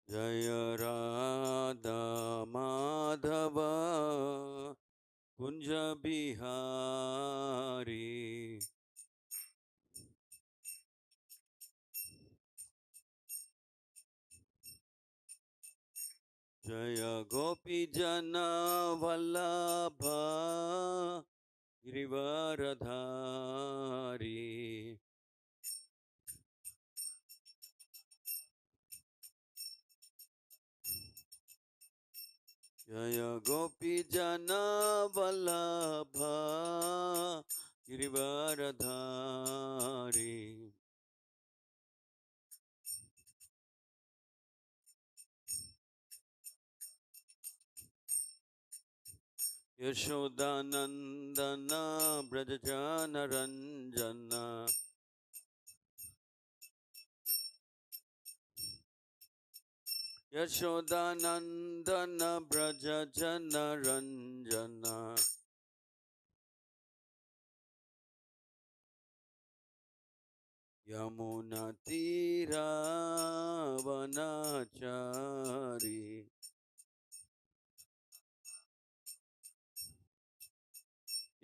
Jaya Radha Madhava Kunja Bihari. Jaya Gopi Jana Vallabha Girivaradhari. Jaya Gopi Jana Vallabha Girivaradhari. Yashodanandana Brajajana Ranjana. Yashodanandana Brajajana Ranjana. Yamuna Tira Vanachari.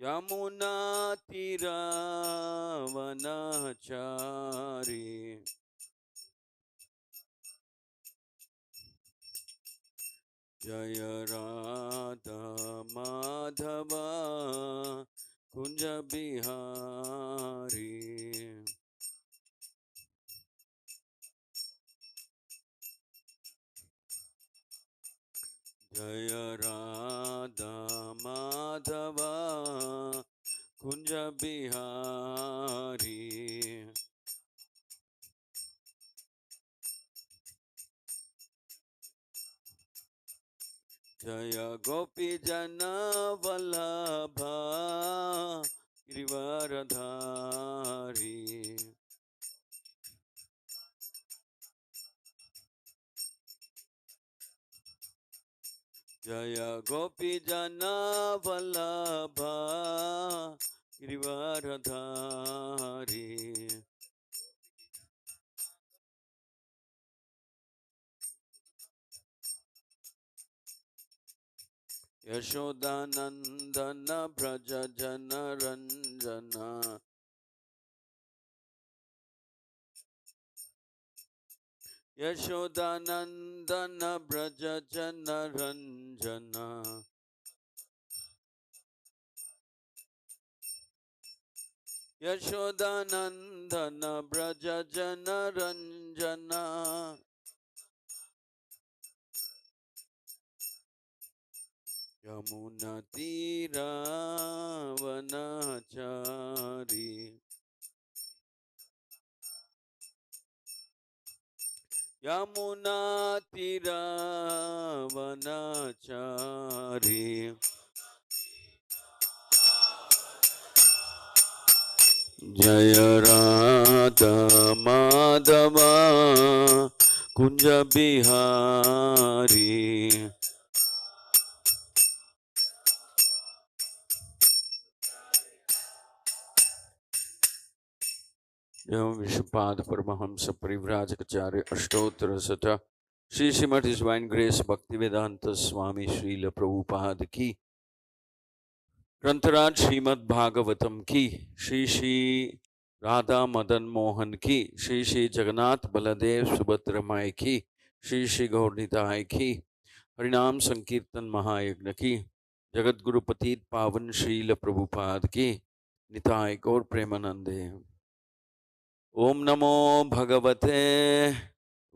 Yamuna Tira Vanachari. Jaya Radha Madhava Kunja Bihari. Jaya Radha Madhava Kunja Bihari. Jaya Gopi Jana Vallabha Girivaradhari. Jaya Gopi Jana Vallabha Girivaradhari. Yashodanandana Braja Jana Ranjana. Yashodanandana Braja Jana Ranjana. Yashodanandana Braja Jana Ranjana. Yamuna Tira Vanachari. Yamuna Tira Vanachari. Jaya Radha Madhava Kunja Bihari. Evam Vishupad Paramahamsa Parivrajacharya Ashtottara Sata Shri Srimad His Divine Grace Bhaktivedanta Swami Srila Prabhupada Ki Grantaraj Srimad Bhagavatam Ki Shri Shri Radha Madan Mohan Ki Shri Shri Jagannath Baladev Subhadra Mai Ki Shri Shri Gaurnitai Ki Harinam Sankirtan Mahayagna Ki Jagat Guru Patit Pavan Srila Prabhupada Ki Nitai Gaur Premanande. Om Namo Bhagavate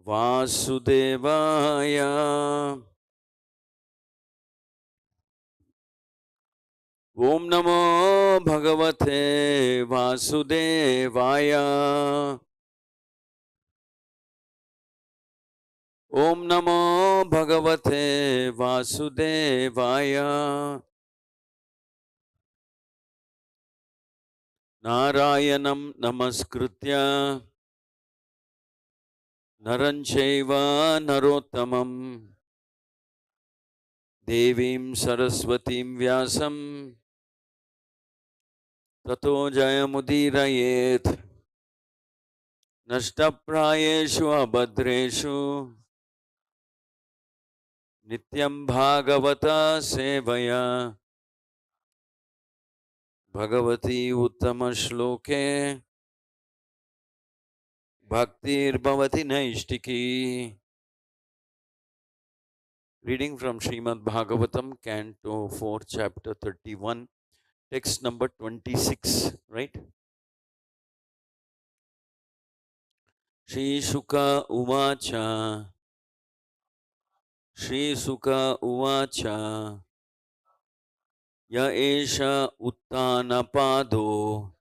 Vasudevaya. Om Namo Bhagavate Vasudevaya. Om Namo Bhagavate Vasudevaya. Narayanam Namaskritya Naranchaiva Narottamam Devim Saraswatim Vyasam Tato Jayamudirayet Nashtaprayeshu Abhadreshu Nityam Bhagavata Sevaya Bhagavati Uttama Shloke Bhaktir Bhavati Naishtiki. Reading from Srimad Bhagavatam, Canto 4, Chapter 31, text number 26, right? Shri Shuka Uvacha, Shri Shuka Uvacha, Ya Esha Uttanapado,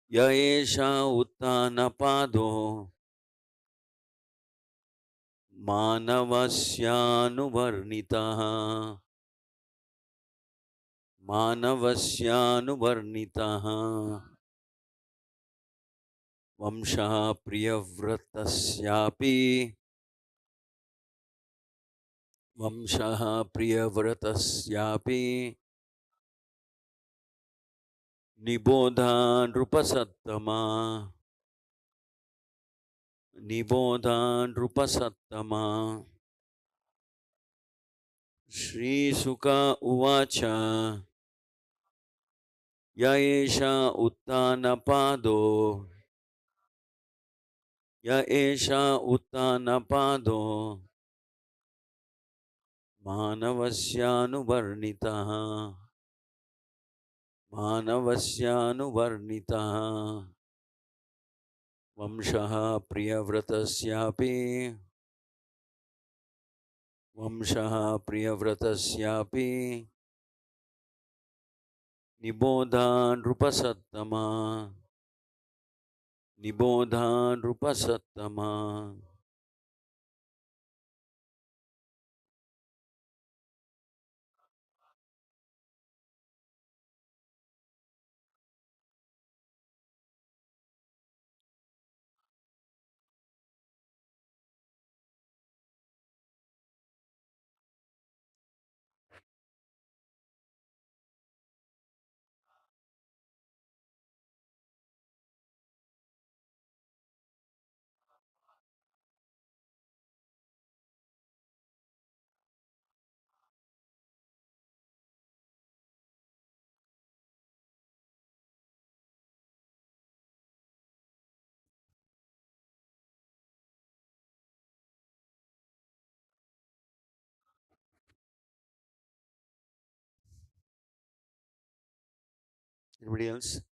Ya Esha Uttanapado, Manavasyanuvarnitaha, Manavasyanuvarnitaha, Vamsha Priyavratasyapi, Vamshah Priyavratasyapi Nibodha Nrupasattama Nibodha Nrupasattama Shri Sukha Uvacha Yaesha Uttanapado Yaesha Uttanapado Manavasyanuvarnitaha Manavasyanuvarnitaha Vamshah Priyavratasyapi Vamshah Priyavratasyapi Nibodha Nrupasattama Nibodha Nrupasattama. Anybody else?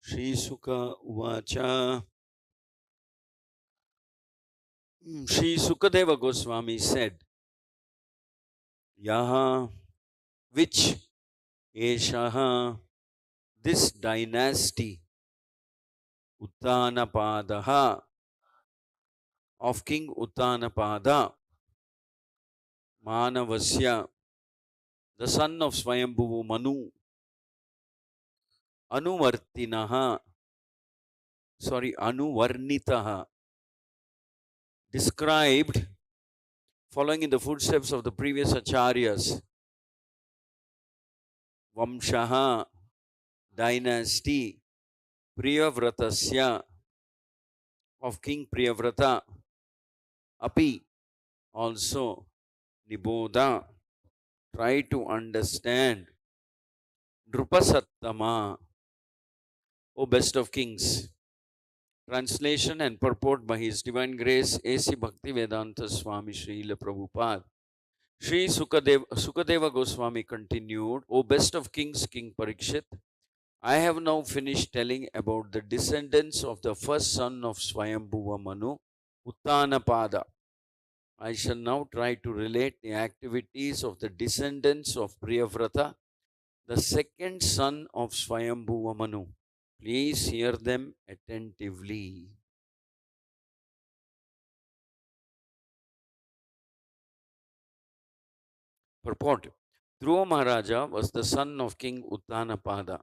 Shri Sukha Uvacha. Shri Sukadeva Goswami said, Yaha, which Eshaha, this dynasty, Uttanapadaha, of King Uttanapada, Manavasya, the son of Swayambhuva Manu, Anuvarnitaha, described following in the footsteps of the previous acharyas, Vamshaha, dynasty, Priyavratasya, of King Priyavrata, Api, also, Niboda, try to understand, Drupasattama, O best of kings. Translation and purport by His Divine Grace A.C. Bhaktivedanta Swami Srila Prabhupada. Sri Sukadeva Goswami continued, O best of kings, King Parikshit, I have now finished telling about the descendants of the first son of Swayambhuva Manu, Uttanapada. I shall now try to relate the activities of the descendants of Priyavrata, the second son of Swayambhuva Manu. Please hear them attentively. Purport: Dhruva Maharaja was the son of King Uttanapada.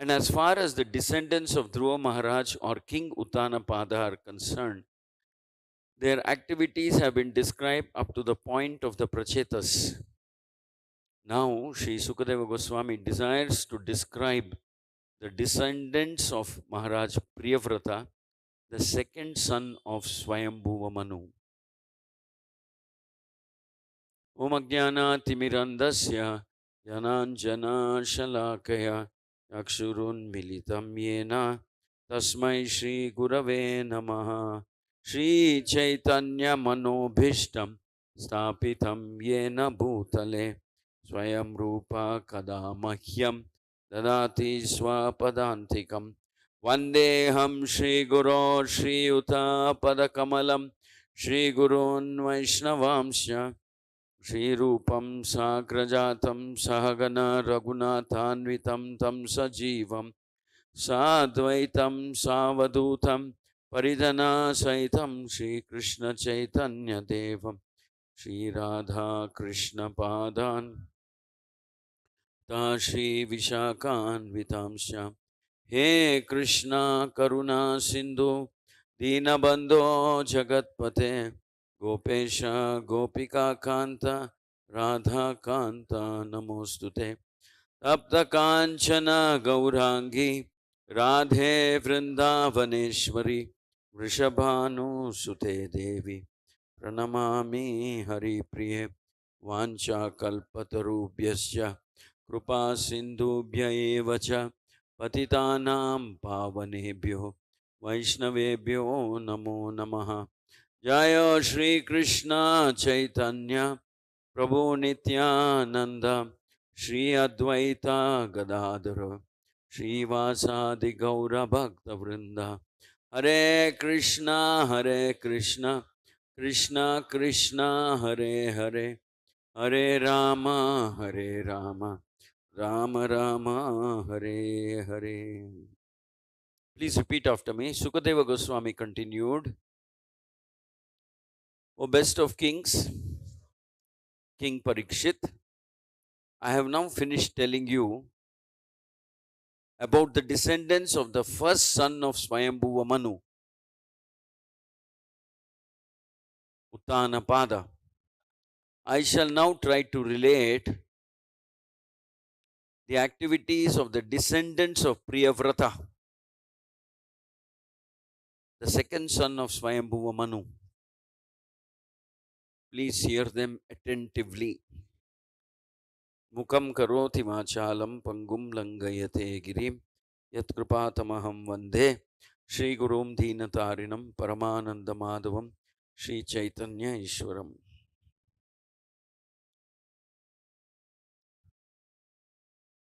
And as far as the descendants of Dhruva Maharaj or King Uttanapada are concerned, their activities have been described up to the point of the Prachetas. Now, Sri Sukadeva Goswami desires to describe the descendants of Maharaj Priyavrata, the second son of Swayambhuva Manu. Om Ajnana-timirandasya Jananjana-shalakaya Yakshurun-militam yena Tasmai Shri Gurave Namaha. Shri Chaitanya Manobhishtam Stapitam yena bhutale Swayam Rupa Kadamahyam Dadati Swapadantikam Vandeham Shri Guru Shri Uta Padakamalam Shri Gurun Vaishnavamsya Shri Rupam Sagrajatam Sahagana Raghunathanvitam Tam Sajivam Sadvaitam Savadutam Paridana Saitam Shri Krishna Chaitanya Devam Shri Radha Krishna Padan Ta Shri Vishakan Vitamsha He Krishna Karuna Sindhu Dinabandho Jagatpate Gopesha Gopika Kanta Radha Kanta Namostute Tapta Kanchana Gaurangi Radhe Vrindavaneshwari Vrishabhanu Sute Devi Pranamami Hari Priye Vancha Kalpatarubhyasya Kripa Sindhubhya eva cha Patitanam Pavanebhyo Vaishnavebhyo Namo Namaha. Jaya Shri Krishna Chaitanya Prabhu Nityananda Shri Advaita Gadadhara Shri Vasadi Gaura Bhakta Vrinda. Hare Krishna Krishna Krishna Hare Hare Hare Rama Rama Rama Hare Hare. Please repeat after me. Sukadeva Goswami continued, O best of kings, King Parikshit, I have now finished telling you about the descendants of the first son of Swayambhuva Manu, Uttanapada. I shall now try to relate the activities of the descendants of Priyavrata, the second son of Swayambhuva Manu. Please hear them attentively. Mukam karoti vachalam pangum langayate girim yatkripatamaham vande Shri Gurum Deenatarinam Paramananda Madhavam Shri Chaitanya Ishwaram.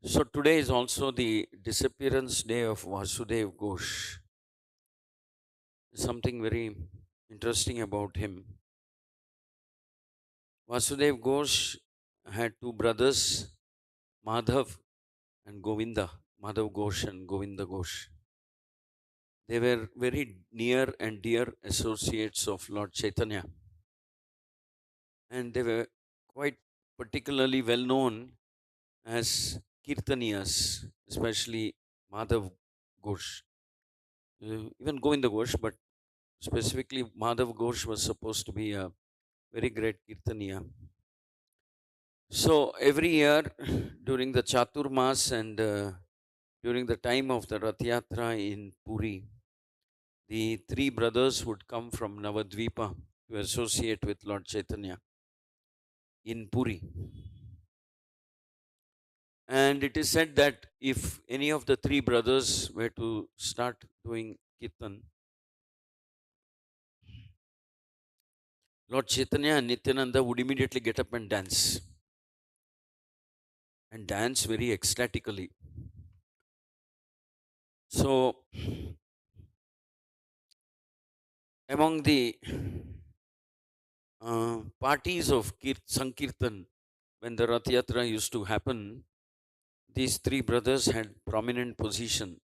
So today is also the disappearance day of Vasudev Ghosh. Something very interesting about him. Vasudev Ghosh had two brothers, Madhav and Govinda. Madhav Ghosh and Govinda Ghosh. They were very near and dear associates of Lord Chaitanya. And they were quite particularly well known as Kirtaniyas, especially Madhav Ghosh. Even Govinda Ghosh, but specifically Madhav Ghosh was supposed to be a very great Kirtaniya. So every year during the Chaturmas and during the time of the Rath Yatra in Puri, the three brothers would come from Navadvipa to associate with Lord Chaitanya in Puri. And it is said that if any of the three brothers were to start doing Kirtan, Lord Chaitanya and Nityananda would immediately get up and dance very ecstatically. So, among the parties of Sankirtan, when the Rath Yatra used to happen, these three brothers had prominent position.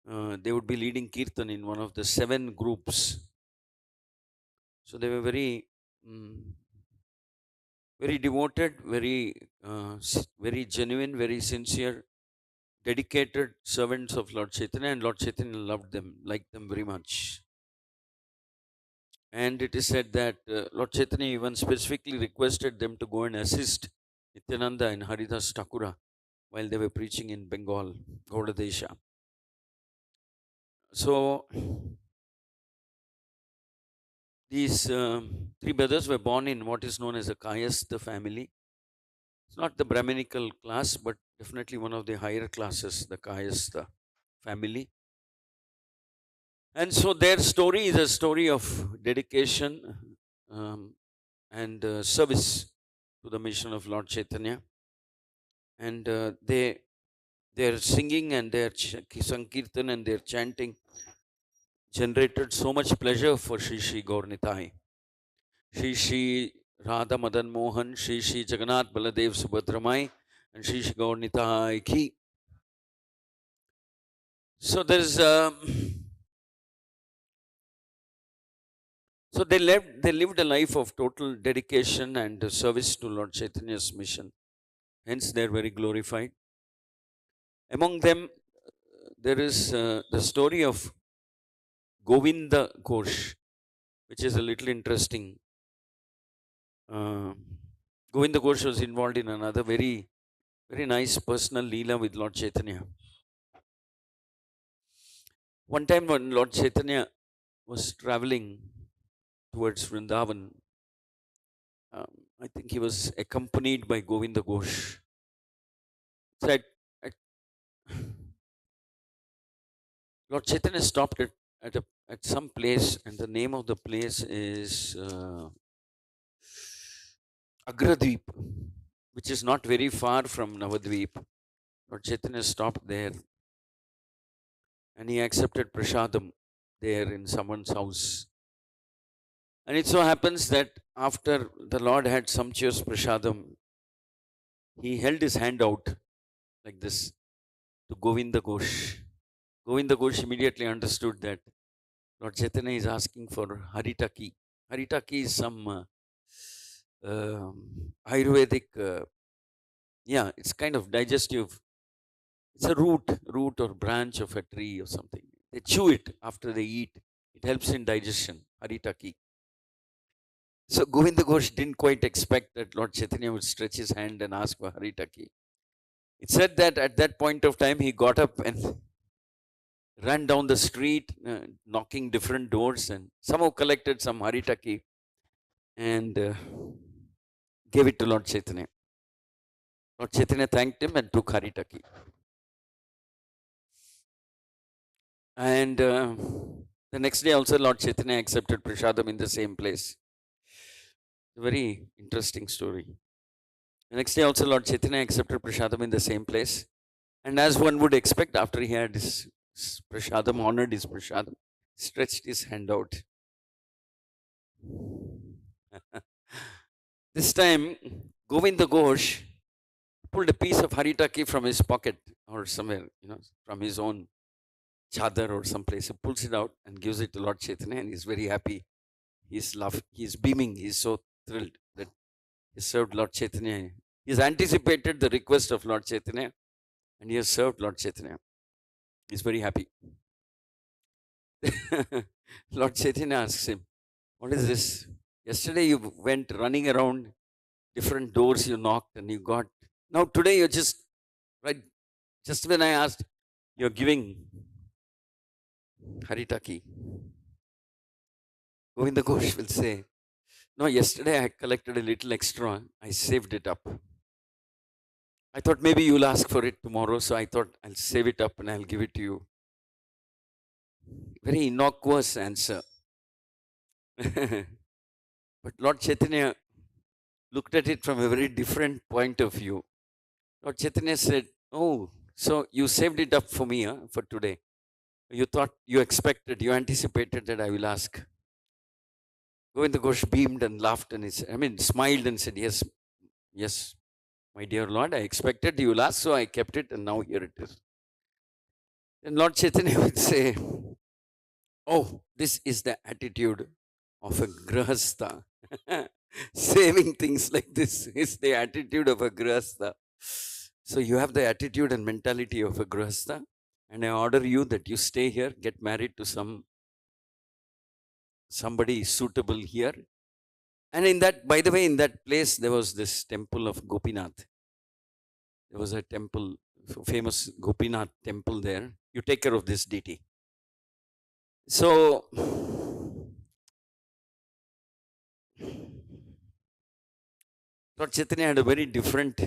they would be leading Kirtan in one of the 7 groups. So they were mm, very devoted, very genuine, very sincere, dedicated servants of Lord Chaitanya, and Lord Chaitanya loved them, liked them very much. And it is said that Lord Chaitanya even specifically requested them to go and assist Nityananda and Haridas Thakura while they were preaching in Bengal, Gaudadesha. So these 3 brothers were born in what is known as a Kayastha family. It's not the Brahminical class, but definitely one of the higher classes, the Kayastha family. And so their story is a story of dedication and service to the mission of Lord Chaitanya. And their singing and their sankirtan and their chanting generated so much pleasure for Shri Shri Gaurnitai. Shri Shri Radha Madan Mohan, Shri Shri Jagannath Baladev Subhadramai, and Shri Shri Gaurnitai Ki. So there's so they lived a life of total dedication and service to Lord Chaitanya's mission. Hence they are very glorified. Among them, there is the story of Govinda Ghosh, which is a little interesting. Govinda Ghosh was involved in another very, very nice personal leela with Lord Chaitanya. One time when Lord Chaitanya was traveling towards Vrindavan, I think he was accompanied by Govinda Ghosh. So Lord Chaitanya stopped at some place, and the name of the place is Agradweep, which is not very far from Navadweep. Lord Chaitanya stopped there and he accepted prasadam there in someone's house. And it so happens that after the Lord had sumptuous prasadam, he held his hand out like this to Govinda Ghosh. Govinda Ghosh immediately understood that Lord Chaitanya is asking for haritaki. Haritaki is some Ayurvedic, it's kind of digestive. It's a root or branch of a tree or something. They chew it after they eat. It helps in digestion, haritaki. So Govinda Ghosh didn't quite expect that Lord Chaitanya would stretch his hand and ask for haritaki. It said that at that point of time, he got up and ran down the street, knocking different doors, and somehow collected some haritaki and gave it to Lord Chaitanya. Lord Chaitanya thanked him and took haritaki. And the next day also, Lord Chaitanya accepted prasadam in the same place. A very interesting story. The next day also, Lord Chaitanya accepted prasadam in the same place. And as one would expect, after he had his prasadam, honored his prasadam, stretched his hand out. This time, Govinda Ghosh pulled a piece of haritaki from his pocket or somewhere, from his own chadar or someplace. He pulls it out and gives it to Lord Chaitanya, and he's very happy. He's beaming. He's so thrilled that he served Lord Chaitanya. He's anticipated the request of Lord Chaitanya, and he has served Lord Chaitanya. He's very happy. Lord Chaitanya asks him, "What is this? Yesterday you went running around different doors, you knocked and you got. Now today you're right, just when I asked, you're giving haritaki." Govinda Ghosh will say, "No, yesterday I collected a little extra. I saved it up. I thought maybe you'll ask for it tomorrow, so I thought I'll save it up and I'll give it to you." Very innocuous answer. But Lord Chaitanya looked at it from a very different point of view. Lord Chaitanya said, "Oh, so you saved it up for me for today. You thought, you expected, you anticipated that I will ask." Govinda Ghosh beamed and laughed and smiled and said, yes, my dear Lord, I expected you will ask, so I kept it and now here it is. And Lord Chaitanya would say, oh, this is the attitude of a grahastha. Saving things like this is the attitude of a grahastha. So you have the attitude and mentality of a grahastha, and I order you that you stay here, get married to somebody suitable here. And in that, by the way, in that place there was this temple of Gopinath. There was a temple, famous Gopinath temple there. You take care of this deity. So Lord Chaitanya had a very different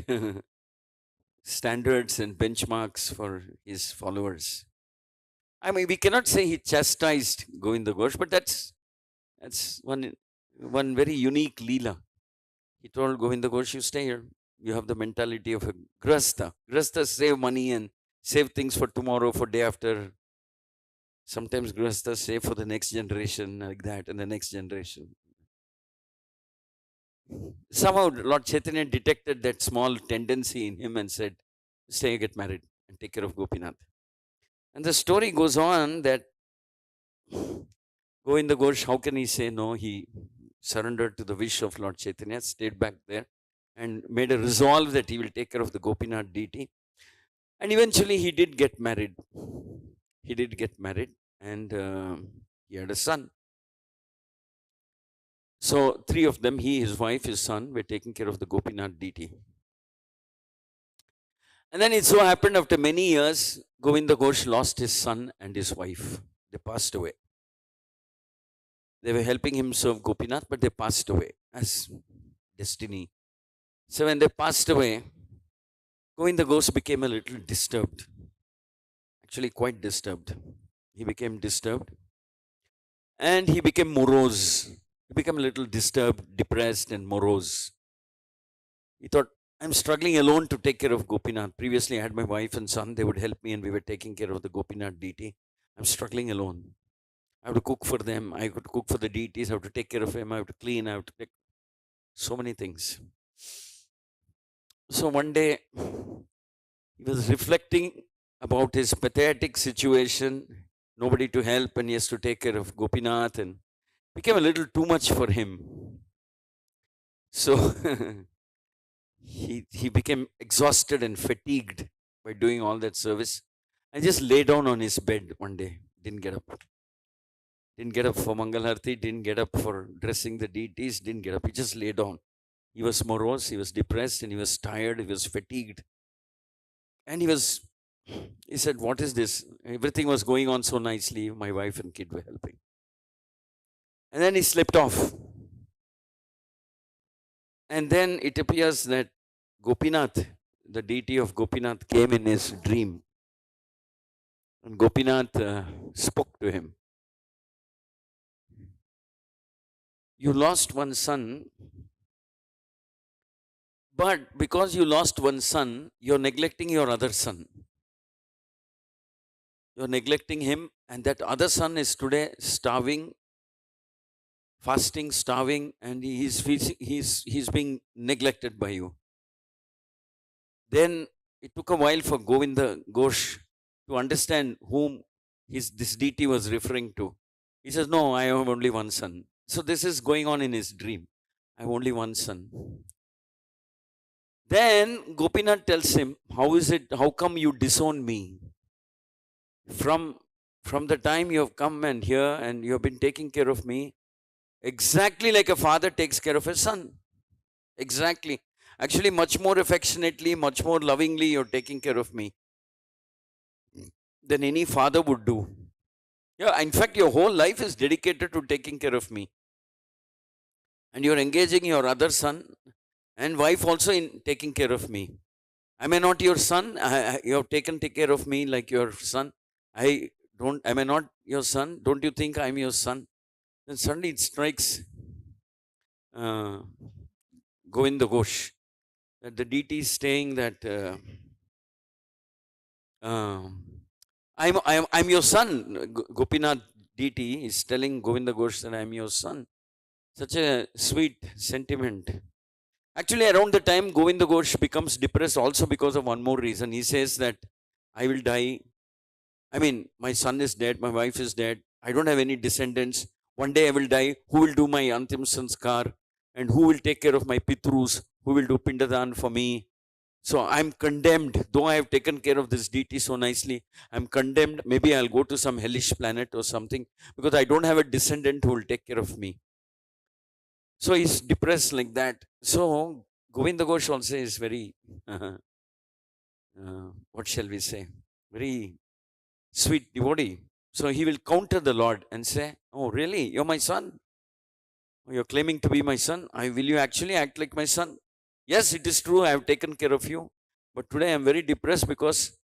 standards and benchmarks for his followers. I mean, we cannot say he chastised Govinda Ghosh, but that's one very unique leela. He told Govinda Ghosh, you stay here. You have the mentality of a grasta. Grastas save money and save things for tomorrow, for day after. Sometimes grastas save for the next generation, like that, and the next generation. Somehow Lord Chaitanya detected that small tendency in him and said, stay, get married, and take care of Gopinath. And the story goes on that Govinda Ghosh, how can he say no? He surrendered to the wish of Lord Chaitanya, stayed back there, and made a resolve that he will take care of the Gopinath deity. And eventually he did get married. He did get married, and he had a son. So three of them, he, his wife, his son, were taking care of the Gopinath deity. And then it so happened after many years, Govinda Ghosh lost his son and his wife. They passed away. They were helping him serve Gopinath, but they passed away as destiny. So when they passed away, Govinda Ghosh became a little disturbed. Actually, quite disturbed. He became disturbed. And he became morose. He became a little disturbed, depressed, and morose. He thought, I'm struggling alone to take care of Gopinath. Previously, I had my wife and son. They would help me, and we were taking care of the Gopinath deity. I'm struggling alone. I have to cook for them. I have to cook for the deities. I have to take care of him. I have to clean. I have to take so many things. So one day, he was reflecting about his pathetic situation, nobody to help, and he has to take care of Gopinath, and became a little too much for him. So he became exhausted and fatigued by doing all that service. I just lay down on his bed one day, didn't get up. Didn't get up for Mangalarti, didn't get up for dressing the deities, didn't get up. He just lay down. He was morose, he was depressed, and he was tired, he was fatigued. And he said, what is this? Everything was going on so nicely. My wife and kid were helping. And then he slipped off. And then it appears that Gopinath, the deity of Gopinath, came in his dream. And Gopinath spoke to him. You lost one son, but because you lost one son, you're neglecting your other son. You're neglecting him, and that other son is today starving, fasting, starving, and he's being neglected by you. Then it took a while for Govinda Ghosh to understand whom this deity was referring to. He says, no, I have only one son. So this is going on in his dream. I have only one son. Then Gopinath tells him, how come you disown me? From the time you have come and here and you have been taking care of me, exactly like a father takes care of a son. Exactly. Actually, much more affectionately, much more lovingly, you're taking care of me than any father would do. Yeah, in fact, your whole life is dedicated to taking care of me. And you're engaging your other son and wife also in taking care of me. Am I not your son? You have taken care of me like your son. Am I not your son? Don't you think I'm your son? Then suddenly it strikes Govinda Ghosh that the deity is saying that I'm your son. Gopinath deity is telling Govinda Ghosh that I'm your son. Such a sweet sentiment. Actually, around the time Govinda Ghosh becomes depressed also because of one more reason. He says that I will die I mean, my son is dead, my wife is dead, I don't have any descendants. One day I will die. Who will do my antim sanskar? And who will take care of my pitrus? Who will do pindadan for me? So I'm condemned, though I have taken care of this deity so nicely. I'm condemned. Maybe I'll go to some hellish planet or something because I don't have a descendant who will take care of me. So he's depressed like that. So Govinda Ghosh also is very, what shall we say, very sweet devotee. So he will counter the Lord and say, "Oh, really? You're my son? You're claiming to be my son? Will you actually act like my son? Yes, it is true. I have taken care of you. But today I'm very depressed because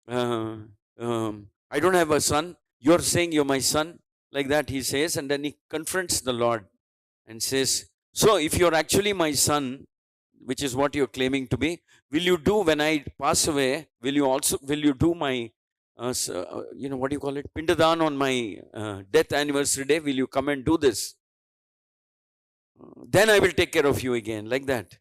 uh, I don't have a son. You're saying you're my son." Like that he says. And then he confronts the Lord and says, "So if you're actually my son, which is what you're claiming to be, will you do when I pass away? Will you do my, what do you call it? Pindadan on my death anniversary day? Will you come and do this? Then I will take care of you again," like that.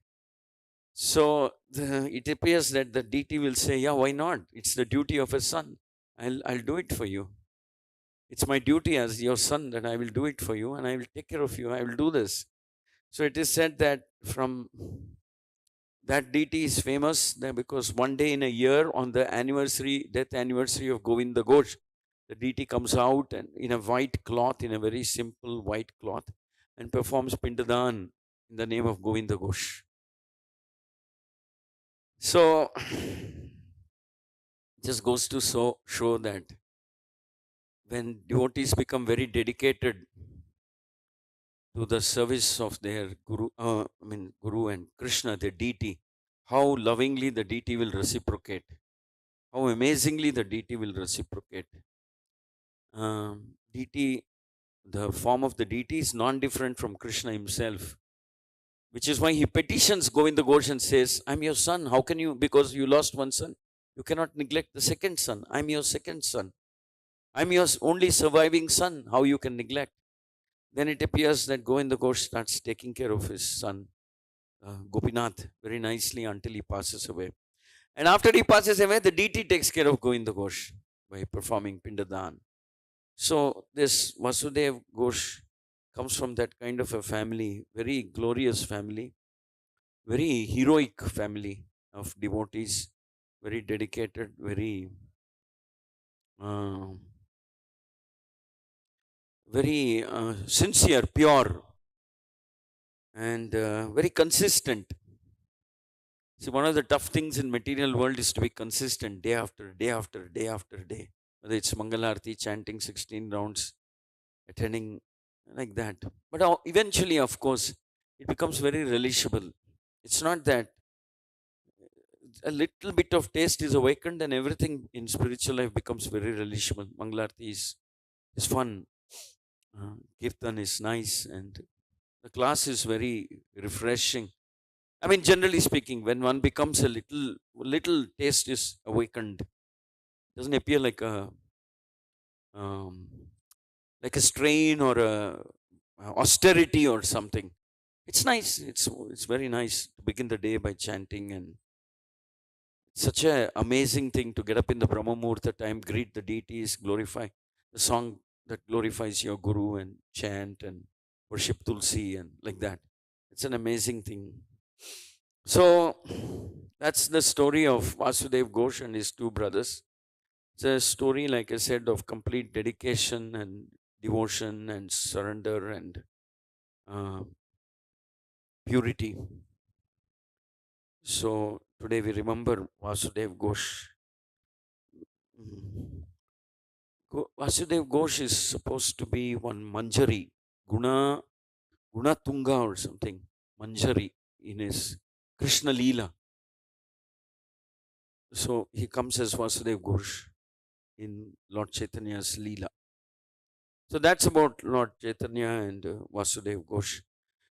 So it appears that the deity will say, "Yeah, why not? It's the duty of a son. I'll do it for you. It's my duty as your son that I will do it for you and I will take care of you. I will do this." So it is said that from that deity is famous because one day in a year on the death anniversary of Govinda Ghosh, the deity comes out and in a white cloth, in a very simple white cloth, and performs Pindadan in the name of Govinda Ghosh. So just goes to show that when devotees become very dedicated to the service of their Guru and Krishna, the deity, how lovingly the deity will reciprocate, how amazingly the deity will reciprocate. Deity, the form of the deity is non-different from Krishna himself, which is why he petitions Govinda Ghosh and says, "I'm your son. How can you, because you lost one son, you cannot neglect the second son. I'm your second son. I'm your only surviving son. How you can neglect?" Then it appears that Govinda Ghosh starts taking care of his son, Gopinath, very nicely until he passes away. And after he passes away, the deity takes care of Govinda Ghosh by performing Pindadan. So this Vasudev Ghosh comes from that kind of a family, very glorious family, very heroic family of devotees, very dedicated, uh, very sincere, pure, and very consistent. See, one of the tough things in material world is to be consistent day after day after day after day. Whether it's Mangalarti, chanting 16 rounds, attending like that. But eventually, of course, it becomes very relishable. It's not that a little bit of taste is awakened and everything in spiritual life becomes very relishable. Mangalarti is fun. Kirtan is nice and the class is very refreshing. I mean, generally speaking, when one becomes a little taste is awakened, doesn't appear um, like a strain or a austerity or something. It's nice. It's very nice to begin the day by chanting, and such a amazing thing to get up in the Brahma Muhurta time, greet the deities, glorify the song that glorifies your Guru, and chant and worship Tulsi and like that. It's an amazing thing. So that's the story of Vasudev Ghosh and his two brothers. It's a story, like I said, of complete dedication and devotion and surrender and uh, purity. So today we remember Vasudev Ghosh. Mm. Vasudev Ghosh is supposed to be one Manjari, Guna Gunatunga or something, Manjari in his Krishna Leela. So he comes as Vasudev Ghosh in Lord Chaitanya's Leela. So that's about Lord Chaitanya and Vasudev Ghosh.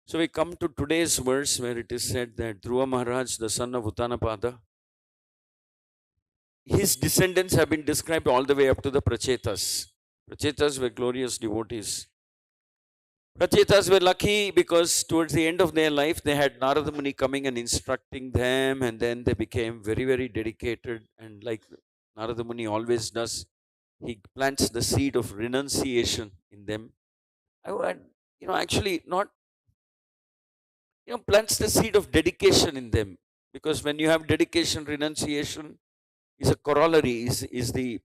So we come to today's verse where it is said that Dhruva Maharaj, the son of Uttanapada, his descendants have been described all the way up to the Prachetas. Prachetas were glorious devotees. Prachetas were lucky because towards the end of their life, they had Narada Muni coming and instructing them, and then they became very, very dedicated. And like Narada Muni always does, He plants the seed of renunciation in them. I would, actually not, plants the seed of dedication in them. Because when you have dedication, renunciation is a corollary, is the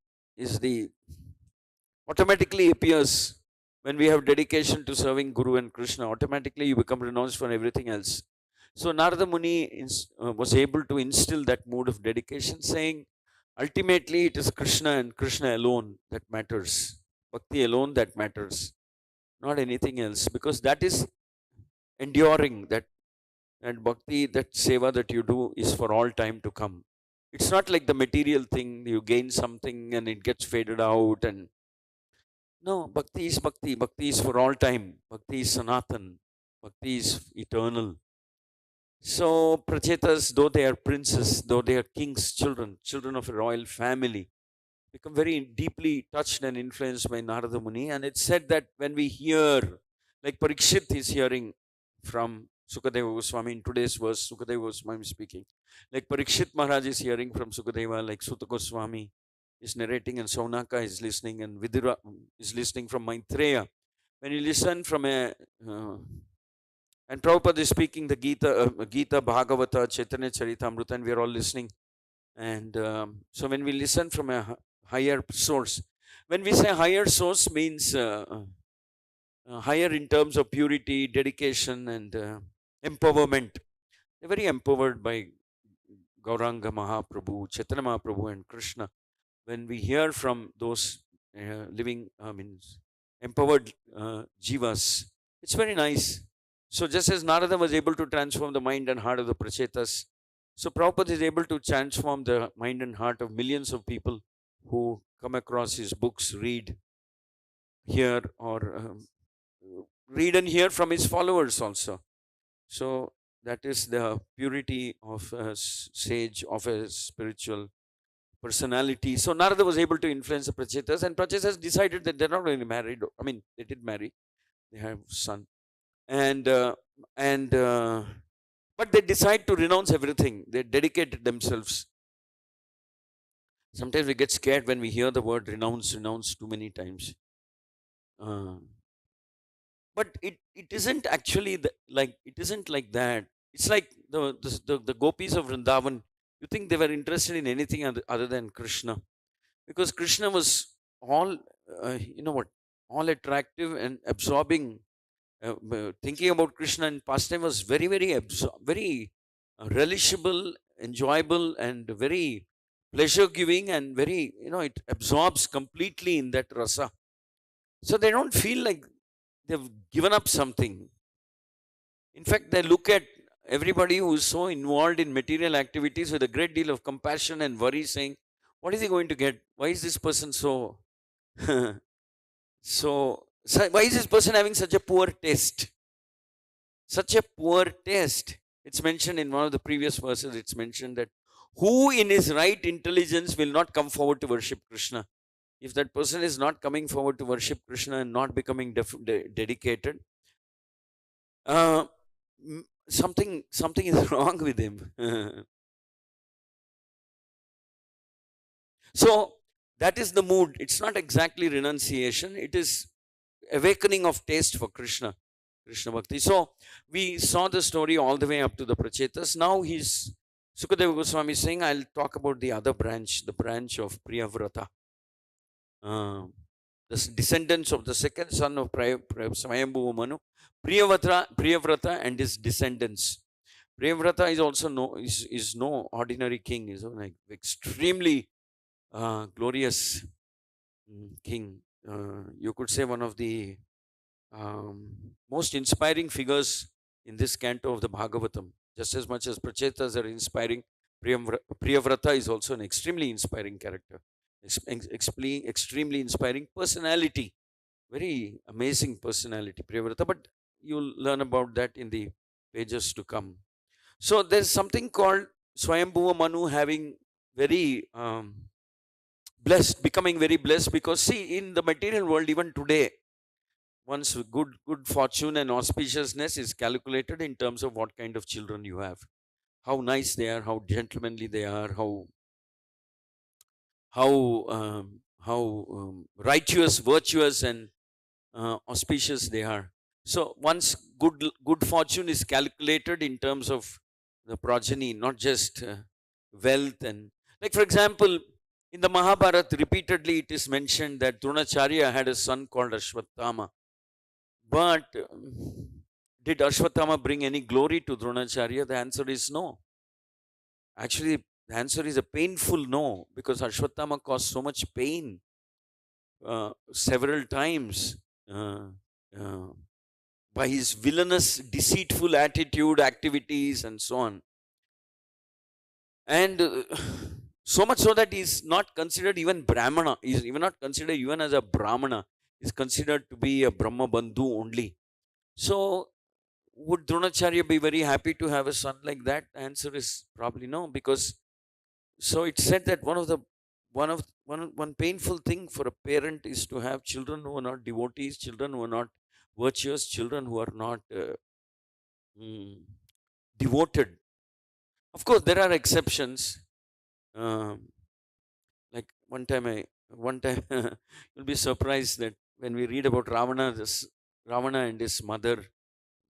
automatically appears when we have dedication to serving Guru and Krishna. Automatically, you become renounced for everything else. So Narada Muni was able to instill that mood of dedication, saying, ultimately, it is Krishna and Krishna alone that matters. Bhakti alone that matters, not anything else, because that is enduring. That bhakti, that seva that you do is for all time to come. It's not like the material thing, you gain something and it gets faded out. And no, bhakti is bhakti. Bhakti is for all time. Bhakti is sanatan. Bhakti is eternal. So Prachetas, though they are princes, though they are kings' children, children of a royal family, become very deeply touched and influenced by Narada Muni. And it's said that when we hear, like Parikshit is hearing from Sukadeva Goswami in today's verse, Sukadeva Goswami is speaking. Like Parikshit Maharaj is hearing from Sukadeva, like Sutta Goswami is narrating, and Saunaka is listening, and Vidura is listening from Maitreya. When you listen from uh, and Prabhupada is speaking the Gita, Bhagavata, Chaitanya Charitamrita, and we are all listening. And so when we listen from a higher source, when we say higher source, means higher in terms of purity, dedication, and empowerment. They're very empowered by Gauranga Mahaprabhu, Chaitanya Mahaprabhu, and Krishna. When we hear from those living, empowered jivas, it's very nice. So just as Narada was able to transform the mind and heart of the Prachetas, so Prabhupada is able to transform the mind and heart of millions of people who come across his books, read, hear, or read and hear from his followers also. So that is the purity of a sage, of a spiritual personality. So Narada was able to influence the Prachetas, and Prachetas decided that they're not really married. I mean, they did marry; they have son, and and but they decide to renounce everything. They dedicated themselves. Sometimes we get scared when we hear the word renounce, renounce too many times. Uh, but it isn't actually it isn't like that. It's like the gopis of Vrindavan. You think they were interested in anything other than Krishna? Because Krishna was all, what, all attractive and absorbing. Thinking about Krishna in pastime was very, very, very relishable, enjoyable, and very pleasure giving, and very, it absorbs completely in that rasa. So they don't feel like they've given up something. In fact, they look at everybody who is so involved in material activities with a great deal of compassion and worry, saying, what is he going to get? Why is this person so so why is this person having such a poor taste? Such a poor taste. It's mentioned in one of the previous verses, it's mentioned that who in his right intelligence will not come forward to worship Krishna? If that person is not coming forward to worship Krishna and not becoming dedicated, uh, something is wrong with him. So that is the mood. It's not exactly renunciation. It is awakening of taste for Krishna Bhakti. So we saw the story all the way up to the Prachetas. Now he's Sukadeva Goswami is saying, I'll talk about the other branch, the branch of Priyavrata. The descendants of the second son of Swayambhuva Manu, Priyavrata and his descendants. Priyavrata is also is no ordinary king. Is like extremely glorious king. You could say one of the most inspiring figures in this canto of the Bhagavatam. Just as much as Prachetas are inspiring, Priyavrata is also an extremely inspiring character, extremely inspiring personality, very amazing personality, Priyavrata. But you'll learn about that in the pages to come. So there's something called Swayambhuva Manu having very blessed, becoming very blessed, because see, in the material world, even today, one's good fortune and auspiciousness is calculated in terms of what kind of children you have, how nice they are, how gentlemanly they are, how righteous, virtuous, and auspicious they are. So once good fortune is calculated in terms of the progeny, not just wealth. And like for example, in the Mahabharata, repeatedly it is mentioned that Dronacharya had a son called Ashwatthama. But did Ashwatthama bring any glory to Dronacharya? The answer is no. Actually, the answer is a painful no, because Ashwatthama caused so much pain several times uh, uh, by his villainous, deceitful attitude, activities, and so on. And so much so that he is not considered even Brahmana. He is even not considered even as a Brahmana. He is considered to be a Brahma Bandhu only. So, would Dronacharya be very happy to have a son like that? The answer is probably no, because so it's said that one painful thing for a parent is to have children who are not devotees, children who are not virtuous, children who are not mm, devoted. Of course, there are exceptions. Um, like one time, you'll be surprised that when we read about Ravana and his mother,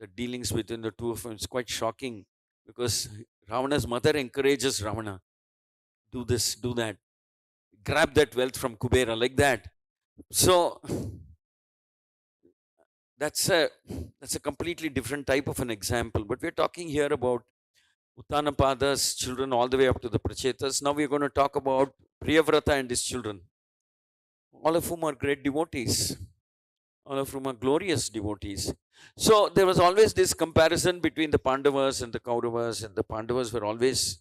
the dealings between the two of them, it's quite shocking, because Ravana's mother encourages Ravana, do this, do that, grab that wealth from Kubera, like that. So that's a that's a completely different type of an example. But we're talking here about Uttanapada's children all the way up to the Prachetas. Now we're going to talk about Priyavrata and his children, all of whom are great devotees, all of whom are glorious devotees. So there was always this comparison between the Pandavas and the Kauravas, and the Pandavas were always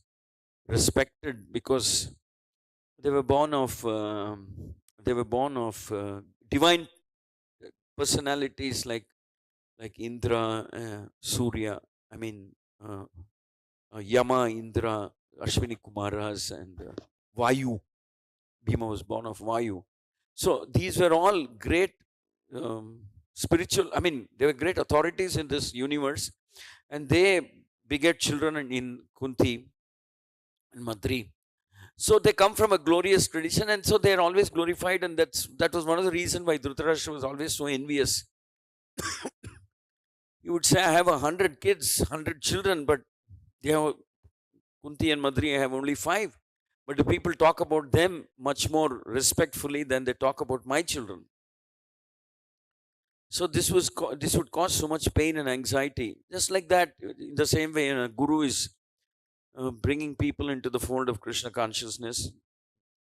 respected because they were born of divine personalities like Indra, Surya. I mean, uh, Yama, Indra, Ashwini Kumaras, and Vayu. Bhima was born of Vayu. So these were all great spiritual. I mean, they were great authorities in this universe, and they beget children in Kunti and Madri. So they come from a glorious tradition, and so they are always glorified, and that was one of the reasons why Dhritarashtra was always so envious. You would say, I have 100 kids, 100 children, but they have Kunti and Madri, I have only 5. But the people talk about them much more respectfully than they talk about my children. So this would cause so much pain and anxiety. Just like that, in the same way, a guru is bringing people into the fold of Krishna consciousness.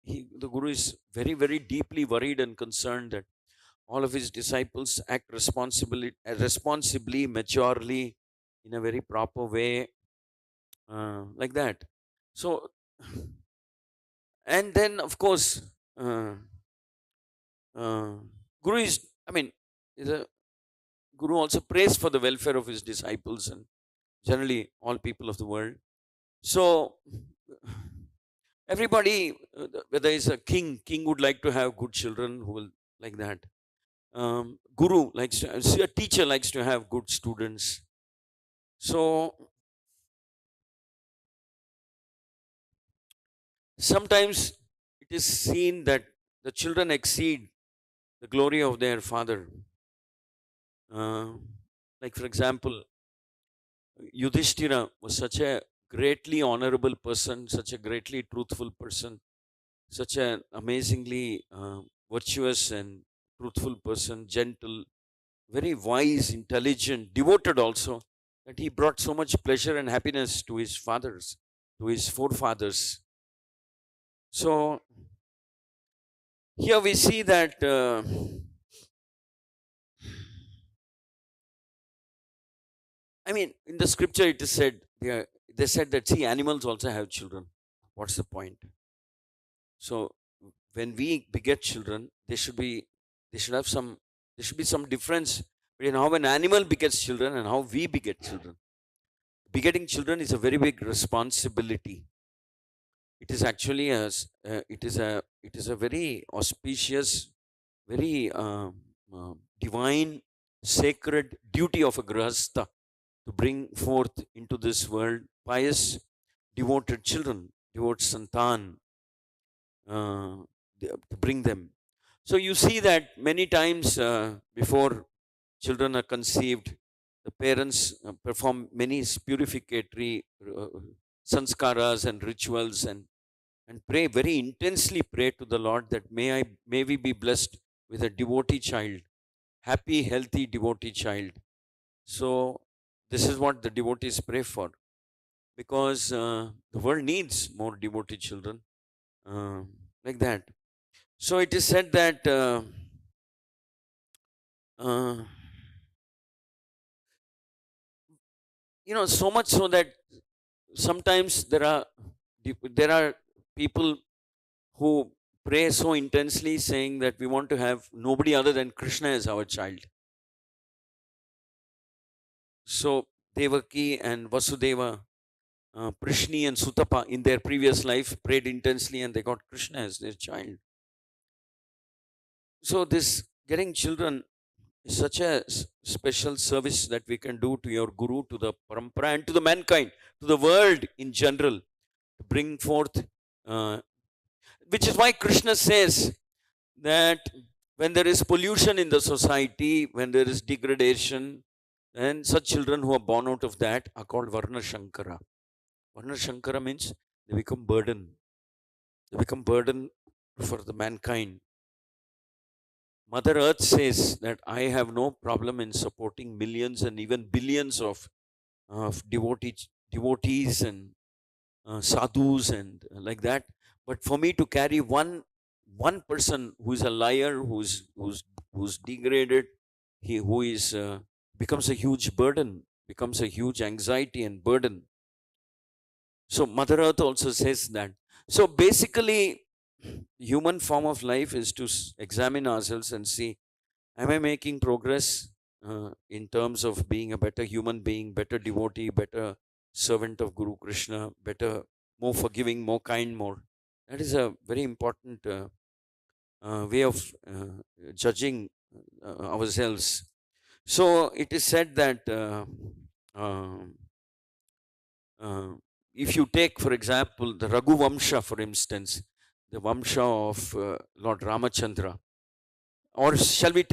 The guru is very, very deeply worried and concerned that all of his disciples act responsibly, maturely, in a very proper way, like that. So, and then of course, uh, uh, Guru is, I mean, the Guru also prays for the welfare of his disciples and generally all people of the world. So, everybody, whether it's a king would like to have good children who will like that. Guru likes to, a teacher likes to have good students. So sometimes it is seen that the children exceed the glory of their father. Uh, like for example, Yudhishthira was such a greatly honorable person, such a greatly truthful person, such an amazingly virtuous and truthful person, gentle, very wise, intelligent, devoted also, that he brought so much pleasure and happiness to his fathers, to his forefathers. So here we see that I mean, in the scripture it is said, they said that, see, animals also have children. What's the point? So when we beget children, they should have some, there should be some difference between how an animal begets children and how we beget children. Begetting children is a very big responsibility. It is actually it is a very auspicious, very divine, sacred duty of a grahastha to bring forth into this world pious, devoted children, devoted santan. Uh, to bring them. So you see that many times before children are conceived, the parents perform many purificatory sanskaras and rituals, and pray very intensely, pray to the Lord that may we be blessed with a devotee child, happy, healthy devotee child. So this is what the devotees pray for, because the world needs more devotee children, uh, like that. So it is said that uh, so much so that sometimes there are people who pray so intensely, saying that we want to have nobody other than Krishna as our child. So Devaki and Vasudeva, Prishni and Sutapa in their previous life prayed intensely and they got Krishna as their child. So this getting children is such a special service that we can do to your Guru, to the Parampara, and to the mankind, to the world in general, to bring forth, which is why Krishna says that when there is pollution in the society, when there is degradation, and such children who are born out of that are called Varna Shankara. Varna Shankara means they become burden. They become burden for the mankind. Mother Earth says that I have no problem in supporting millions and even billions of devotees and sadhus and like that. But for me to carry one person who is a liar, who's degraded, who is becomes a huge burden, becomes a huge anxiety and burden. So Mother Earth also says that. So basically, human form of life is to examine ourselves and see, am I making progress in terms of being a better human being, better devotee, better servant of Guru Krishna, better, more forgiving, more kind, more. That is a very important way of judging ourselves. So it is said that uh, uh, if you take, for example, the Raghu Vamsha, for instance, the Vamsha of Lord Ramachandra, or shall we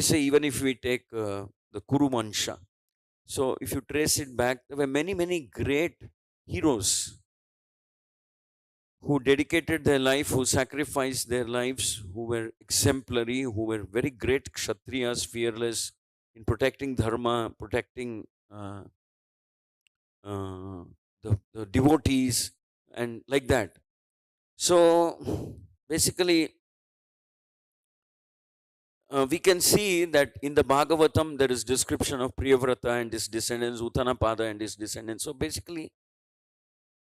say, even if we take the Kuru Vansha. So if you trace it back, there were many great heroes who dedicated their life, who sacrificed their lives, who were exemplary, who were very great Kshatriyas, fearless in protecting dharma, protecting uh, the devotees, and like that. So basically, we can see that in the Bhagavatam there is description of Priyavrata and his descendants, Uttanapada and his descendants. So basically,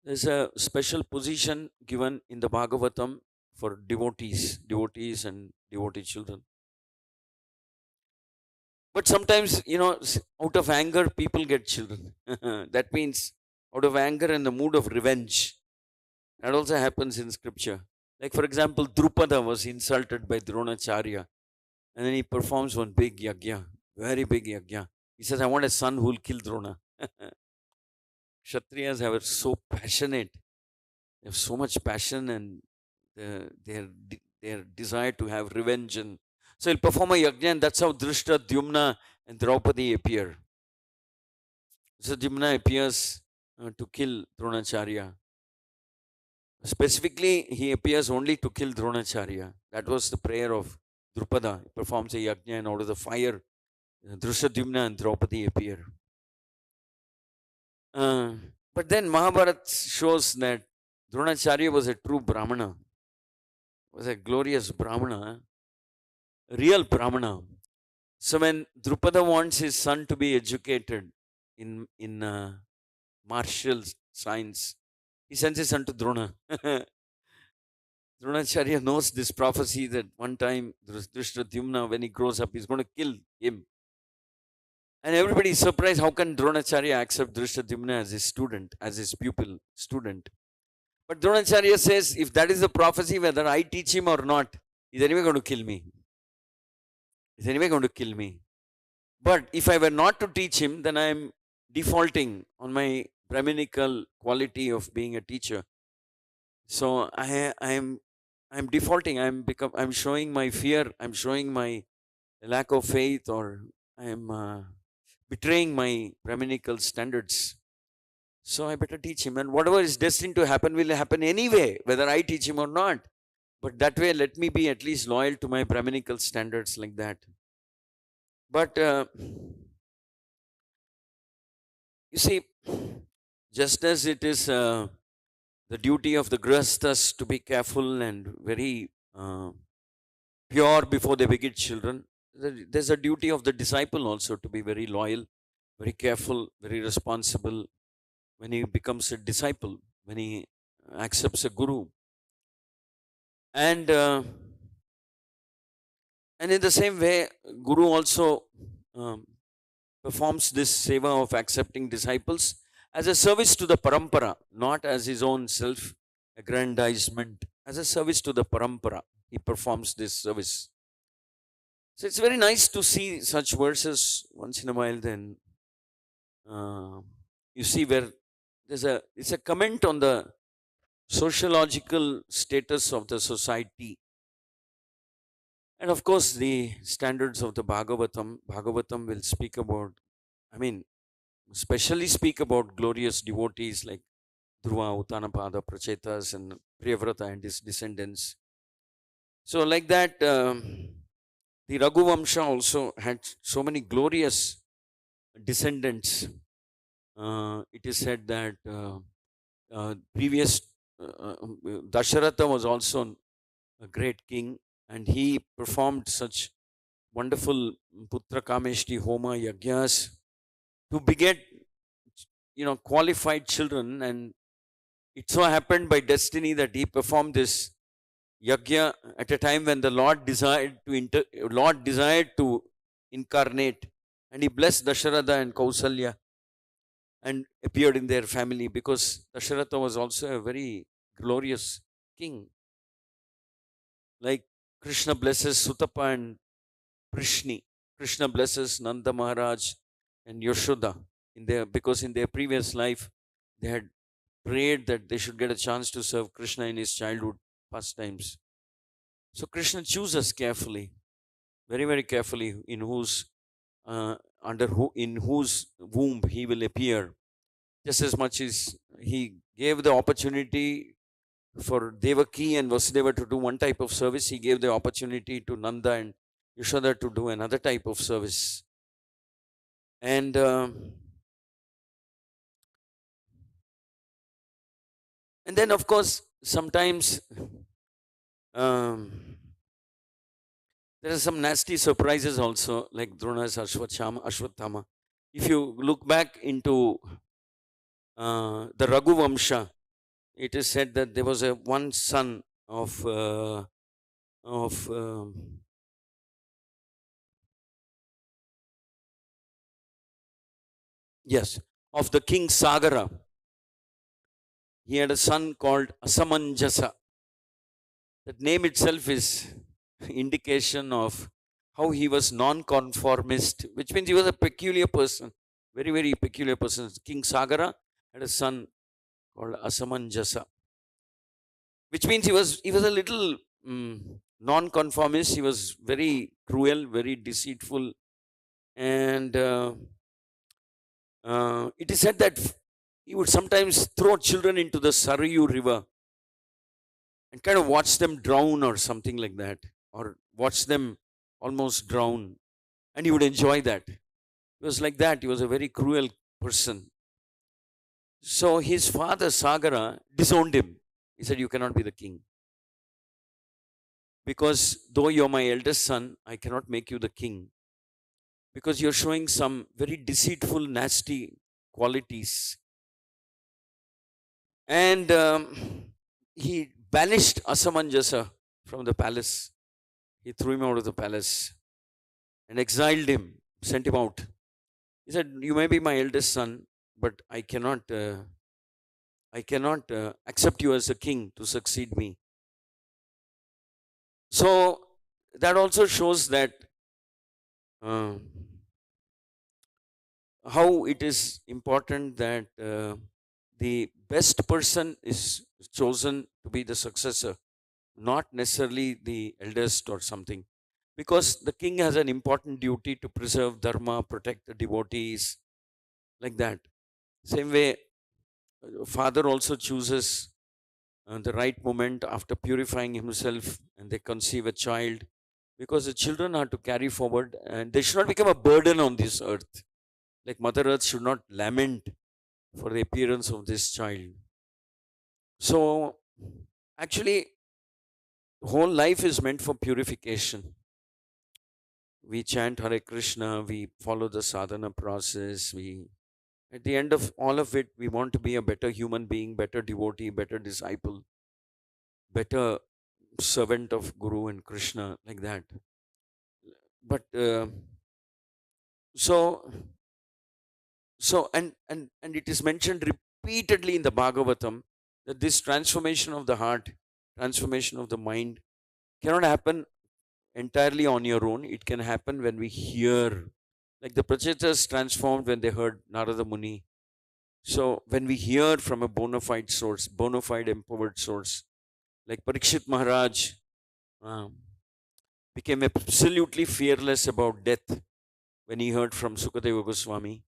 there's a special position given in the Bhagavatam for devotees and devotee children. But sometimes, out of anger, people get children. That means out of anger and the mood of revenge. That also happens in scripture. Like, for example, Drupada was insulted by Dronacharya, and then he performs one big yagya, very big yagya. He says, I want a son who will kill Drona. Kshatriyas are so passionate. They have so much passion, and their desire to have revenge. And so he'll perform a yagya, and that's how Drishta, Dyumna, and Draupadi appear. So Dyumna appears to kill Dronacharya. Specifically, he appears only to kill Dronacharya. That was the prayer of Drupada. He performs a yajna, and out of the fire, Drishtadyumna and Draupadi appear. But then Mahabharata shows that Dronacharya was a true Brahmana, was a glorious Brahmana, real Brahmana. So when Drupada wants his son to be educated in martial science, he sends his son to Drona. Dronacharya knows this prophecy that one time Drishtadyumna, when he grows up, he's going to kill him. And everybody is surprised, how can Dronacharya accept Drishtadyumna as his student, as his pupil, student? But Dronacharya says, if that is the prophecy, whether I teach him or not, he's anyway going to kill me. He's anyway going to kill me. But if I were not to teach him, then I am defaulting on my Brahminical quality of being a teacher. So I am I'm defaulting. I'm showing my fear. I'm showing my lack of faith, or I'm betraying my Brahminical standards. So I better teach him. And whatever is destined to happen will happen anyway, whether I teach him or not. But that way, let me be at least loyal to my Brahminical standards, like that. But you see, just as it is the duty of the grihasthas to be careful and very pure before they beget children, there's a duty of the disciple also to be very loyal, very careful, very responsible when he becomes a disciple, when he accepts a guru. And and in the same way, guru also um, performs this seva of accepting disciples as a service to the parampara, not as his own self aggrandizement, as a service to the parampara. He performs this service. So it's very nice to see such verses once in a while. Then uh, you see where it's a comment on the sociological status of the society, and of course the standards of the Bhagavatam. Bhagavatam will speak about, I mean, especially speak about glorious devotees like Dhruva, Uttanapada, Prachetas, and Priyavrata and his descendants. So, like that, the Raghuvamsha also had so many glorious descendants. It is said that previous Dasharatha was also a great king, and he performed such wonderful Putra Kameshti Homa Yagyas to beget, qualified children. And it so happened by destiny that he performed this yagya at a time when the Lord desired to incarnate, and he blessed Dasharatha and Kausalya and appeared in their family, because Dasharatha was also a very glorious king. Like Krishna blesses Sutapa and Prishni. Krishna blesses Nanda Maharaj and Yashoda because in their previous life they had prayed that they should get a chance to serve Krishna in his childhood pastimes. So Krishna chooses carefully, very very carefully, in whose in whose womb he will appear. Just as much as he gave the opportunity for Devaki and Vasudeva to do one type of service, he gave the opportunity to Nanda and Yashoda to do another type of service. And then, of course, sometimes um, there are some nasty surprises also, like Drona's Ashwatthama. If you look back into the Raghuvamsha, it is said that there was a one son of yes, of the king Sagara. He had a son called Asamanjasa. That name itself is indication of how he was non-conformist, which means he was a peculiar person, very very peculiar person. King Sagara had a son called Asamanjasa, which means he was a little non-conformist. He was very cruel, very deceitful, and it is said that he would sometimes throw children into the Sarayu river and kind of watch them drown or something like that, or watch them almost drown, and he would enjoy that. He was like that. He was a very cruel person. So his father Sagara disowned him. He said, "You cannot be the king, because though you're my eldest son, I cannot make you the king, because you're showing some very deceitful, nasty qualities." And he banished Asamanjasa from the palace. He threw him out of the palace and exiled him, sent him out. He said, "You may be my eldest son, but I cannot accept you as a king to succeed me." So that also shows that uh, how it is important that the best person is chosen to be the successor, not necessarily the eldest or something, because the king has an important duty to preserve dharma, protect the devotees, like that. Same way, father also chooses the right moment after purifying himself, and they conceive a child, because the children are to carry forward and they should not become a burden on this earth. Like Mother Earth should not lament for the appearance of this child. So, actually, whole life is meant for purification. We chant Hare Krishna, we follow the sadhana process, we at the end of all of it, we want to be a better human being, better devotee, better disciple, better servant of Guru and Krishna, like that. But so and it is mentioned repeatedly in the Bhagavatam that this transformation of the heart, transformation of the mind, cannot happen entirely on your own. It can happen when we hear. Like the Prachetas transformed when they heard Narada Muni. So when we hear from a bona fide source, bona fide empowered source, like Parikshit Maharaj um, became absolutely fearless about death when he heard from Sukadeva Goswami.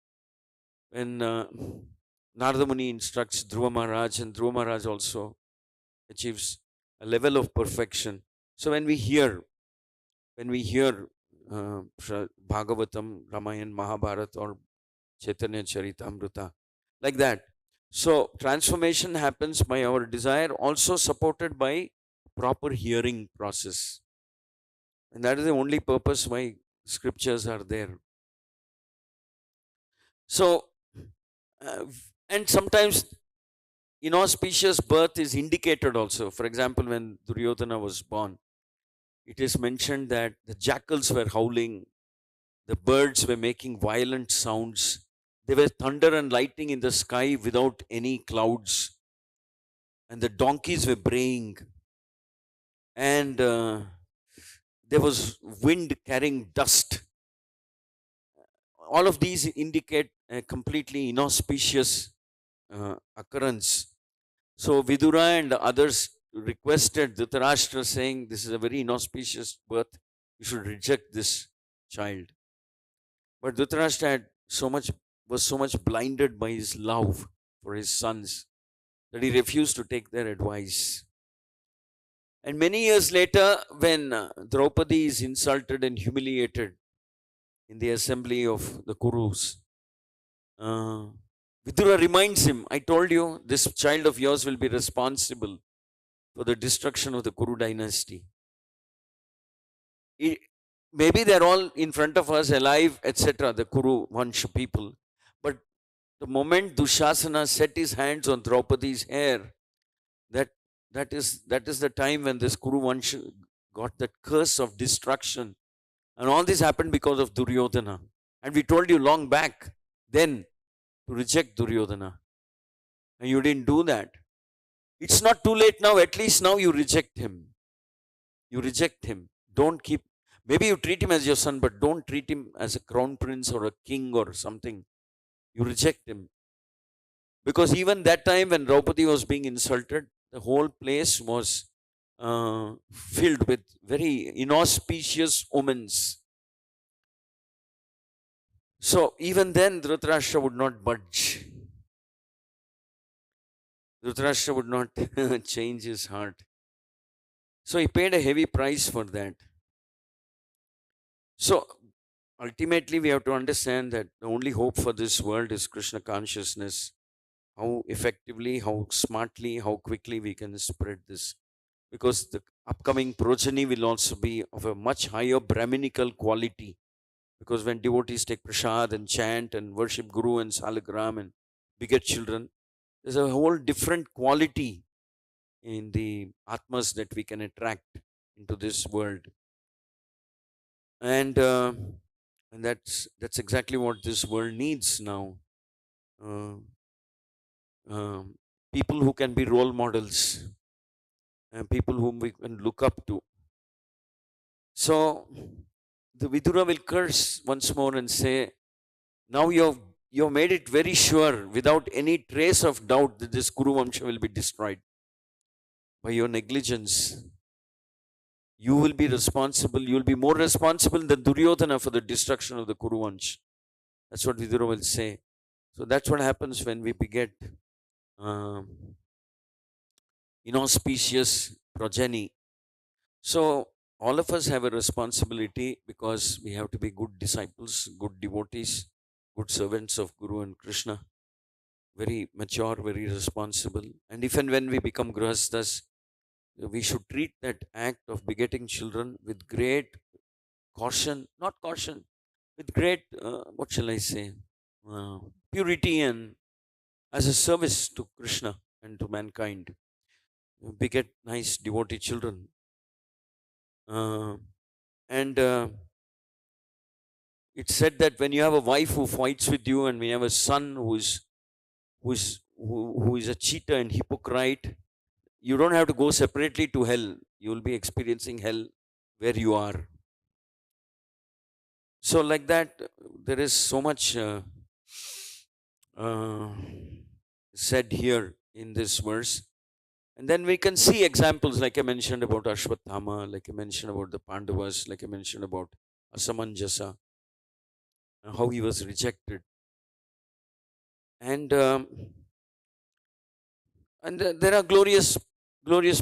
When Narada Muni instructs Dhruva Maharaj, and Dhruva Maharaj also achieves a level of perfection. So when we hear Bhagavatam, Ramayana, Mahabharata, or Chaitanya Charitamrita, like that. So transformation happens by our desire, also supported by proper hearing process, and that is the only purpose why scriptures are there. So, uh, and sometimes inauspicious birth is indicated also. For example, when Duryodhana was born, it is mentioned that the jackals were howling, the birds were making violent sounds, there was thunder and lightning in the sky without any clouds, and the donkeys were braying, and there was wind carrying dust. All of these indicate a completely inauspicious occurrence. So Vidura and others requested Dhritarashtra, saying, "This is a very inauspicious birth. You should reject this child." But Dhritarashtra was so much blinded by his love for his sons that he refused to take their advice. And many years later, when Draupadi is insulted and humiliated in the assembly of the Kurus, uh, Vidura reminds him, "I told you this child of yours will be responsible for the destruction of the Kuru dynasty. It, maybe they're all in front of us alive, etc., the Kuru Vansha people. But the moment Dushasana set his hands on Draupadi's hair, that that is the time when this Kuru Vansha got that curse of destruction. And all this happened because of Duryodhana. And we told you long back then to reject Duryodhana. And you didn't do that. It's not too late now. At least now you reject him. You reject him. Don't keep, maybe you treat him as your son, but don't treat him as a crown prince or a king or something. You reject him. Because even that time when Draupadi was being insulted, the whole place was filled with very inauspicious omens. So even then, Dhritarashtra would not budge. Dhritarashtra would not change his heart. So he paid a heavy price for that. So ultimately, we have to understand that the only hope for this world is Krishna consciousness. How effectively, how smartly, how quickly we can spread this. Because the upcoming progeny will also be of a much higher Brahminical quality. Because when devotees take prasad and chant and worship Guru and Salagram and beget children, there's a whole different quality in the atmas that we can attract into this world. And that's exactly what this world needs now. Uh, People who can be role models and people whom we can look up to. So the Vidura will curse once more and say, "Now you've made it very sure, without any trace of doubt, that this Kuru Vamsha will be destroyed by your negligence. You will be responsible, you will be more responsible than Duryodhana for the destruction of the Kuruvansh. That's what Vidura will say. So that's what happens when we beget um, inauspicious progeny. So all of us have a responsibility because we have to be good disciples, good devotees, good servants of Guru and Krishna, very mature, very responsible. And if and when we become grihasthas, we should treat that act of begetting children with great caution, not caution, with great, what shall I say, uh, purity, and as a service to Krishna and to mankind. Beget nice devotee children. Uh, and It's said that when you have a wife who fights with you, and when you have a son who is a cheater and hypocrite, you don't have to go separately to hell. You will be experiencing hell where you are. So, like that, there is so much uh, said here in this verse. And then we can see examples, like I mentioned about Ashwatthama, like I mentioned about the Pandavas, like I mentioned about Asamanjasa, how he was rejected. And there are glorious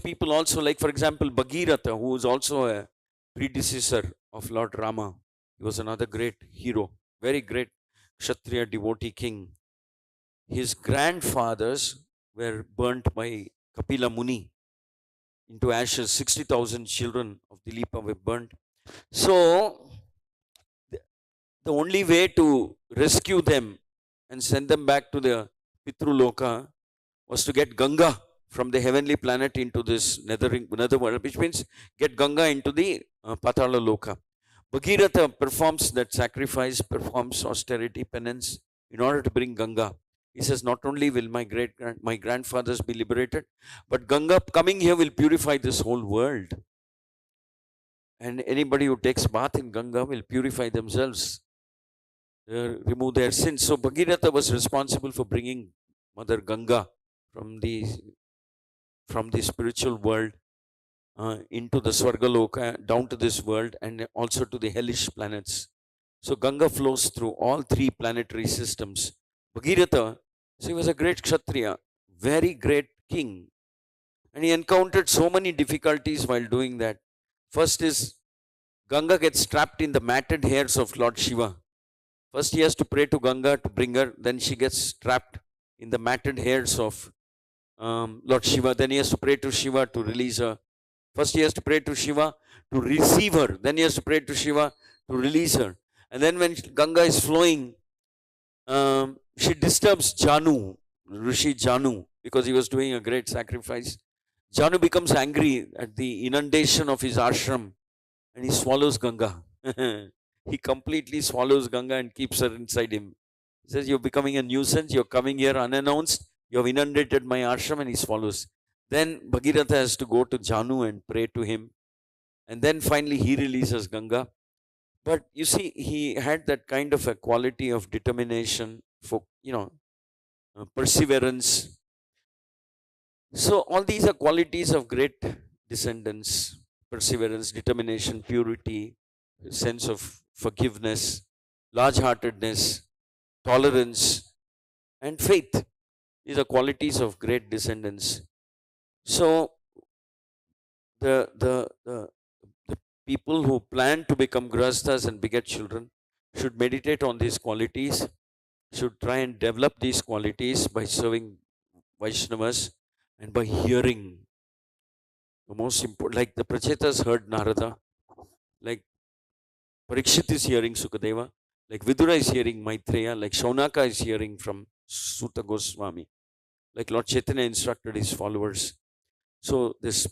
people also, like for example Bhagirath, who is also a predecessor of Lord Rama. He was another great hero, very great Kshatriya devotee king. His grandfathers were burnt by Kapila Muni into ashes. 60,000 children of Dilipa were burnt. So the, the only way to rescue them and send them back to the Pitruloka was to get Ganga from the heavenly planet into this nether world, which means get Ganga into the Patala Loka. Bhagirath performs that sacrifice, performs austerity, penance in order to bring Ganga. He says, not only will my grandfathers be liberated, but Ganga coming here will purify this whole world. And anybody who takes bath in Ganga will purify themselves, remove their sins. So Bhagirath was responsible for bringing Mother Ganga from the spiritual world into the Swargaloka, down to this world, and also to the hellish planets. So Ganga flows through all three planetary systems. Bhagiratha, so he was a great Kshatriya, very great king, and he encountered so many difficulties while doing that. First is Ganga gets trapped in the matted hairs of Lord Shiva. First he has to pray to Ganga to bring her, then she gets trapped in the matted hairs of Lord Shiva. Then he has to pray to Shiva to release her. First he has to pray to Shiva to receive her. Then he has to pray to Shiva to release her. And then when Ganga is flowing, she disturbs Janu, Rishi Janu, because he was doing a great sacrifice. Janu becomes angry at the inundation of his ashram and he swallows Ganga. He completely swallows Ganga and keeps her inside him. He says, you're becoming a nuisance. You're coming here unannounced. You have inundated my ashram, and he swallows. Then Bhagirath has to go to Janu and pray to him. And then finally he releases Ganga. But you see, he had that kind of a quality of determination, for perseverance. So all these are qualities of great descendants: perseverance, determination, purity, sense of forgiveness, large-heartedness, tolerance, and faith. These are qualities of great descendants. So the the the, the people who plan to become grahasthas and beget children should meditate on these qualities, should try and develop these qualities by serving Vaishnavas and by hearing. The most important, like the Prachetas heard Narada, like Parikshit is hearing Sukadeva, like Vidura is hearing Maitreya, like Shaunaka is hearing from Suta Goswami, like Lord Chaitanya instructed his followers. So this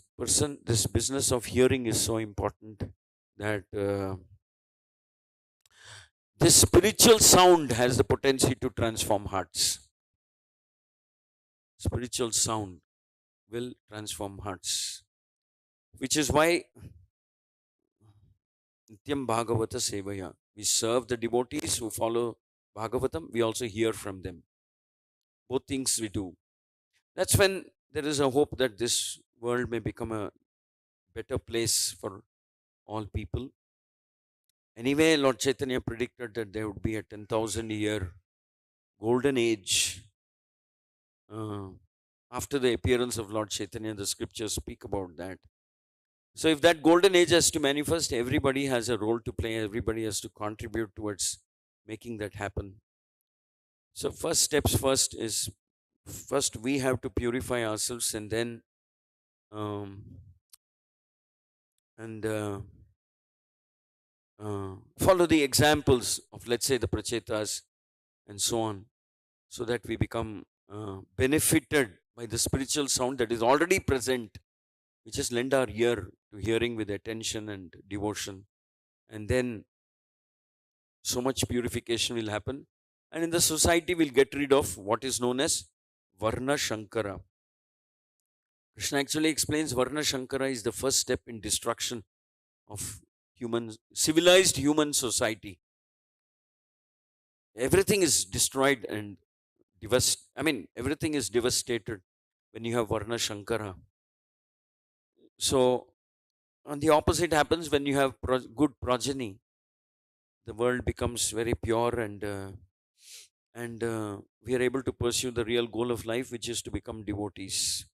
business of hearing is so important, that this spiritual sound has the potential to transform hearts. Spiritual sound will transform hearts, which is why Nityam Bhagavata Sevaya. We serve the devotees who follow Bhagavatam, we also hear from them. Both things we do. That's when there is a hope that this world may become a better place for all people. Anyway, Lord Chaitanya predicted that there would be a 10,000 year golden age. Uh, After the appearance of Lord Chaitanya, the scriptures speak about that. So, if that golden age has to manifest, everybody has a role to play, everybody has to contribute towards making that happen. So, first steps first is first we have to purify ourselves, and then um, and follow the examples of, let's say, the prachetas and so on, so that we become benefited by the spiritual sound that is already present. We just lend our ear to hearing with attention and devotion, and then so much purification will happen. And in the society, we'll get rid of what is known as Varna Shankara. Krishna actually explains Varna Shankara is the first step in destruction of civilized human society. Everything is destroyed and everything is devastated when you have Varna Shankara. So, on the opposite happens when you have good progeny. The world becomes very pure, and we are able to pursue the real goal of life, which is to become devotees.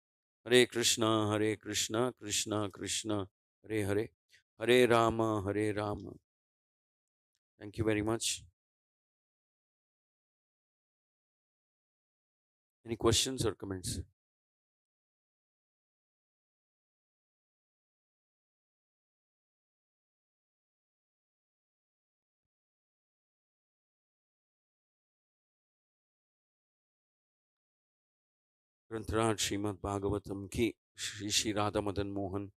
Hare Krishna, Hare Krishna, Krishna Krishna, Hare Hare, Hare Rama, Hare Rama. Thank you very much. Any questions or comments? ग्रंथराज Shrimad Bhagavatam की श्री श्री राधा मदन मोहन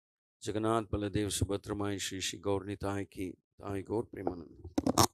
जगन्नाथ बलदेव सुभद्रमाई श्री श्री गौर निताय की ताई गौर प्रेमानंद।